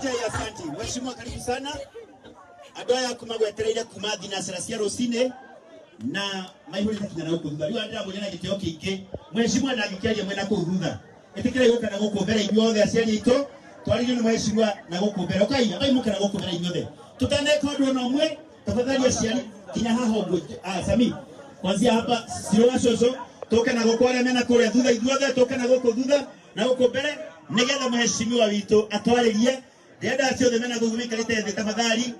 DJ asante. Mheshimiwa karibu sana. Adoya kumagwetereire kuma thinacara cia rucine na maihurite kinya na guku thutha. Riu andira munyana gitio kingi. Mheshimiwa ndagikiaria mwena ku thutha. Etikira yuka na guku mbere inyuothe aciari itu. Twaririo ni mheshimiwa na guku mbere. Ukai mukira guku mbere inyuothe. Tutaneka undu no mwe. Tafadhali aciari kinya haha ugu. Sami. Kwanzia hapa siroga coco. Toka na guku aria mena kuria thutha inyuothe. Toka na guku thutha na guku mbere. Nigetha mheshimiwa witu atwaririe. Ndienda ciothe mena guthumika ritete tafadhali.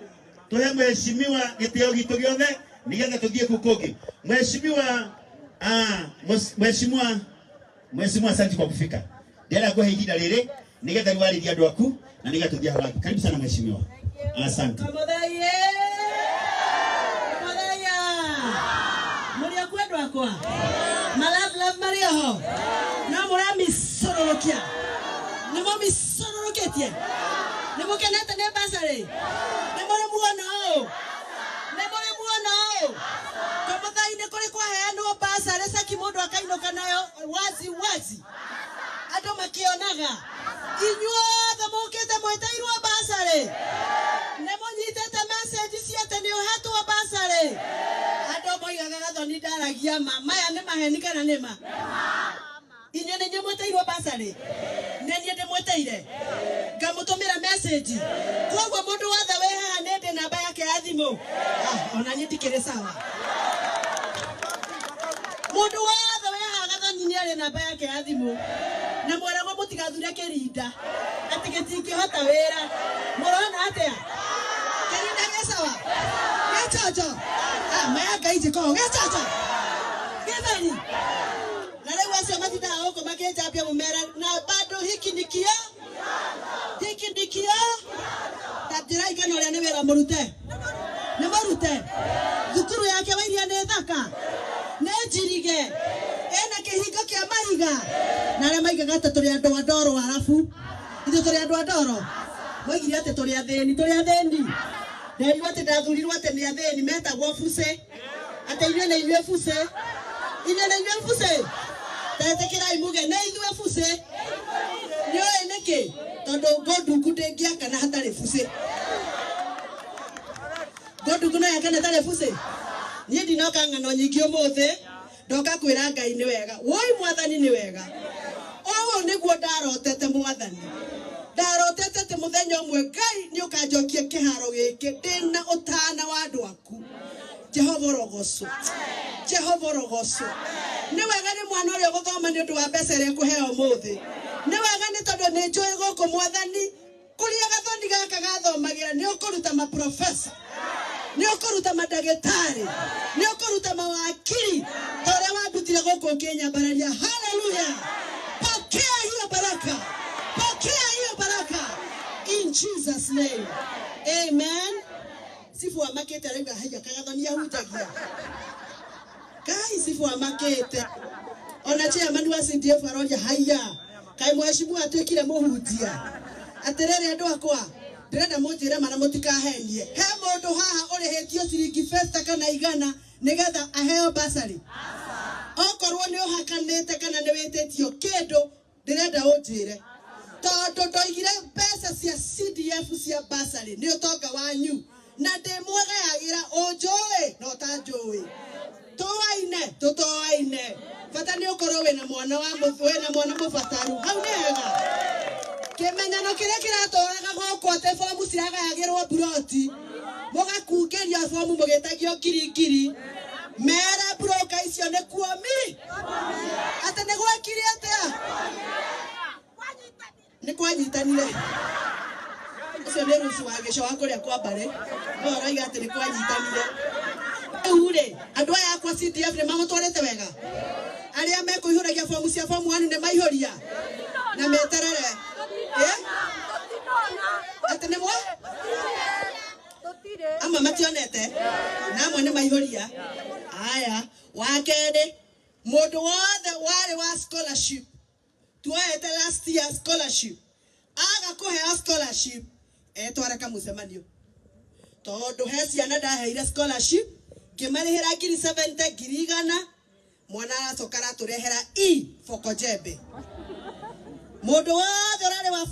Tuhe mheshimiwa gitio gitu giothe nigetha tuthie kukungi. Mheshimiwa asante kwa kufika. Ndienda kuhe ihinda riri nigetha riwaririe andu aku na nigetha tuthie haraka. Karibu sana mheshimiwa. Asante. Kamodhaie. Muria kwedu akwa. Love Maria ho. Na murami sororokia. Nimo misororoketie. Nimo kenete ne basare. Nimo muono. Kamodhaie ne kore kwa heano basare saki mundu akainoka nayo wazi. Ando makionaga. Inyuothe mukite mwetairwo basare. Nemo nyitete message ciete ni uhetwo basare. Ando moigaga gathoni ndaragia maya ni maheni kana nima. Inye ni nyemweteirwo basare. Nenie ndimweteire. Ngamutumira message. Koguo mundu wothe we haha nende namba yake ya thimu. Ona nyitikire sawa. Mundu wothe we haha gathoni ni ari namba yake ya thimu. Na mweragwo mutigathure kirinda. Ati gitingihota wira. Murona atia? Kirinda ge sawa. Ge chocho. Maya gaije ko. Ge chocho. Gethani. Na leo wasi matinda huko makeja pia mumera na bado hiki nikio. Tatira igano ria ni wira murute. Ni murute. Thukuru yake wairia ni thaka. Ne njirige. Ena kihingo kia mahiga. Na aria maigaga ati turi andu adoro arafu. Ithu turi andu adoro. Moigire ati turi atheni. Nderi ati ndathurirwo ati ni atheni metagwo buce. Ati inyue ni inyue buce. Inye ni inyue buce. Tetekirai muge na inyue buce. Nyo eneke. Tondo godu kudengia kana hatari buce. Godu kuna yake na tare buce. Ni ndinoka ngano nyingi umuthe. Ndoka kwira Ngai ni wega. Woi mwathani ni wega. Owo niguo ndarotete mwathani. Ndarotete te muthenya umwe Ngai ni ukanjokia kiharo giki ndina utana wa andu aku. Jehova rogoso. Ni wega ni mwana uria guthoma ni undu wa mbeca iria kuheo muthi. Ni wega ni tondu ni njui guku mwathani. Kuria gathoni gaka gathomagira ni ukuruta ma professor. Ni ukuruta madagitari. Ni ukuruta mawakili. Tore wandutire guku Kenya bararia. Hallelujah. Pokea hiyo baraka. In Jesus name. Amen. Sifu wa makete arenga haja kagathoni ya hutagia. Kai sifu wa makete. Ona chairman wa CDF aroja haya. Kai mheshimiwa atwekire muhutia. Aterere andu akwa. Ndirenda munjire mana mutikahenie. He mundu haha urehetio ciringi festa kana igana nigetha aheo basari. Okorwo ni uhakanite kana ni witetio kindu ndirenda unjire. Tondu ndoigire pesa cia CDF cia basari ni utonga wanyu. Na ndimwegayagira unjui no tanjui. Tutoaine. Bata ni ukorwo wina mwana wa muthwe na mwana mubataru. Hau ni hega. Kimenyano kiria kiratoraga goko ate fomu ciragayagirwo buroti. Mugakungeria fomu mugitagio kirikiri. Mera broker icio ni kuomi. Ate ni gwakire atia. Ni kwanyitanire. Ucio ni rusu wa gico wa kuria kwa bare. No raiga ati ni kwanyitanire. Ure andu aya kwa CDF ni mamutwarete wega. Aria mekuihuragia fomu cia fomu 1 ni maihuria. Na meterere. Ati ni mwa? Ama mationete. Na amwe ni maihuria. Aya, wakende mundu wothe wari wa scholarship. Tuwaete last year scholarship. Aga kuhea scholarship. Tware kamucemanio. Tondu he ciana ndaheire scholarship. Kimarihira ngiri 70 ngiri igana. Mwana aracokara turehera Fokojembe. Mundu wothe urari wa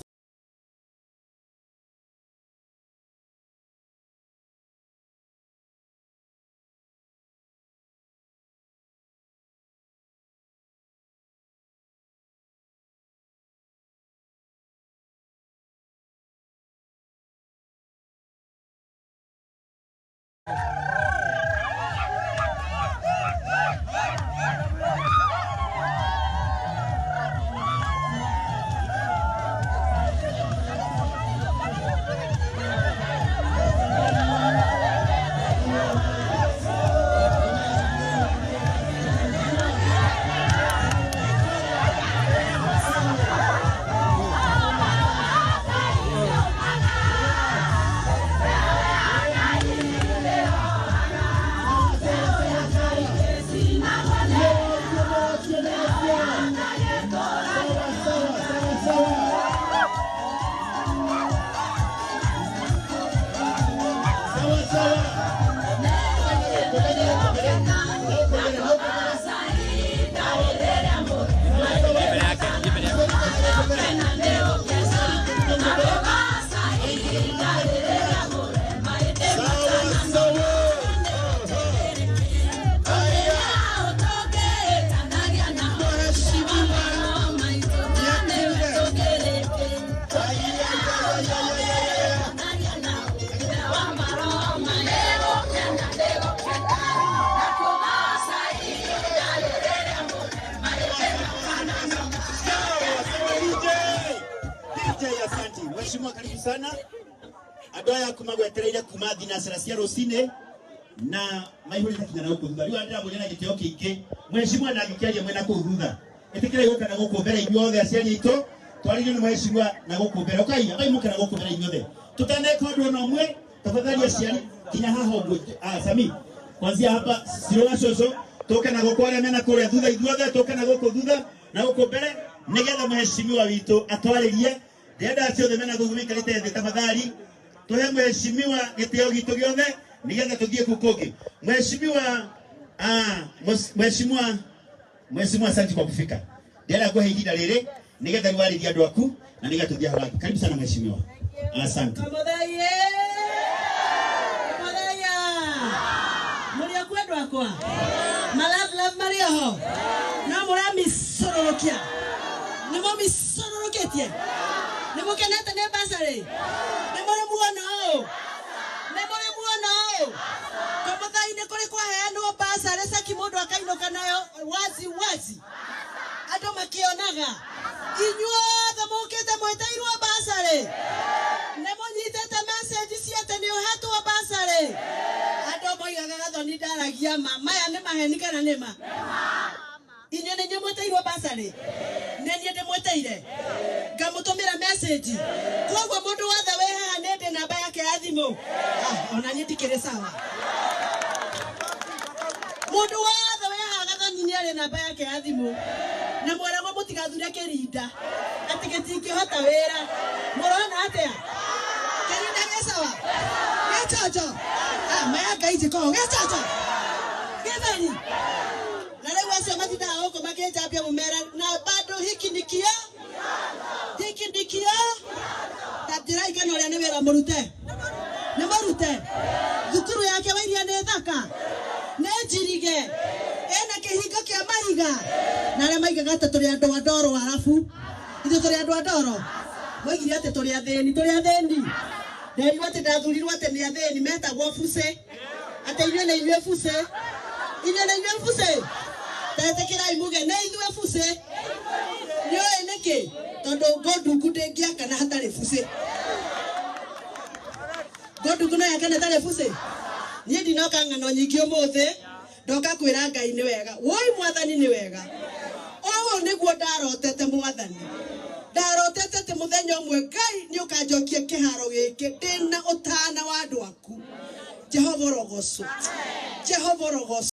Mheshimiwa karibu sana. Adoya kumagwetereire kuma thinacara cia rucine na maihurite kinyana guku thutha. Riu andira munyana gitio kingi. Mheshimiwa ndagikiaria mwena kuu thutha. Etikira yuka na guku mbere inyothe aciari itu. Twaririo ni mheshimiwa na guku mbere. Okay, abai mukana guku mbere inyothe. Tutaneka undu no mwe. Tafadhali aciari kinya haha ugu. Sami. Kuanzia hapa siroga coco. Toka na guku aria mena kuria thutha ithuothe. Toka na guku thutha na guku mbere. Nigetha mheshimiwa witu atwaririe. Ndienda ciothe mena gugumika ritende tafadhali. Tuhe mheshimiwa gitio gitu giothe nigetha tuthie kukungi. Mheshimiwa asante kwa kufika. Ndienda kuhe ihinda riri nigetha riwarithia andu aku na nigetha tuthie haraka. Karibu sana mheshimiwa. Asante. Kamodhaie. Muria kwedu akwa. Love Maria ho. Na murami sororokia. Nimo misororoketie. Nimo kenete ne basare. Nimo muono. Kamodhaie ne kore kwa heano basare saki mundu akainoka nayo wazi. Ando makionaga. Inyuothe mukite mwetairwo basare. Nimo nyitete message ciete ni uhetwo basare. Ando moigaga gathoni ndaragia maya ni maheni kana nima. Inyo ne nyumweteirwo basare. Nenie ndimweteire. Ngamutumira message. Koguo mundu wothe we haha nende namba yake ya thimu. Ona nyindikire sawa. Mundu wothe we haha gathoni ni ari namba yake ya thimu. Na mweragwo mutigathure kirinda. Ati gitingihota wira. Murona atia? Kirinda ge sawa. Ge chocho. Maya gaiji ko. Ge chocho. Gethani. Na leo wase matida huko makeja pia mumera na bado hiki nikio. Tatira igano ria niwera murute. Ne marute. Thukuru yake wairia ne thaka. Ne njirige. Ena kihingo kia mahiga. Na ria maiga gata turi andu adoro arafu. Ithu turi andu adoro. Moigire ate turi atheni. Nderi wate ndathurirwo ate ni atheni metagwo fuse. Ate inywe na inywe fuse. Tetekirai muge na inywe fuse. Nyo eneke. Tondo godu kudengia kana hatari fuse. Godu kuna yakana hatari fuse. Nie dinoka ngano nyingio mothe. Ndoka kwira Ngai ni wega. Woi mwathani ni wega. Owo niguo ndarotete mwathani. Ndarotete te muthenya umwe Ngai ni ukanjokia kiharo giki ndina utana wa andu aku. Jehova rogoso.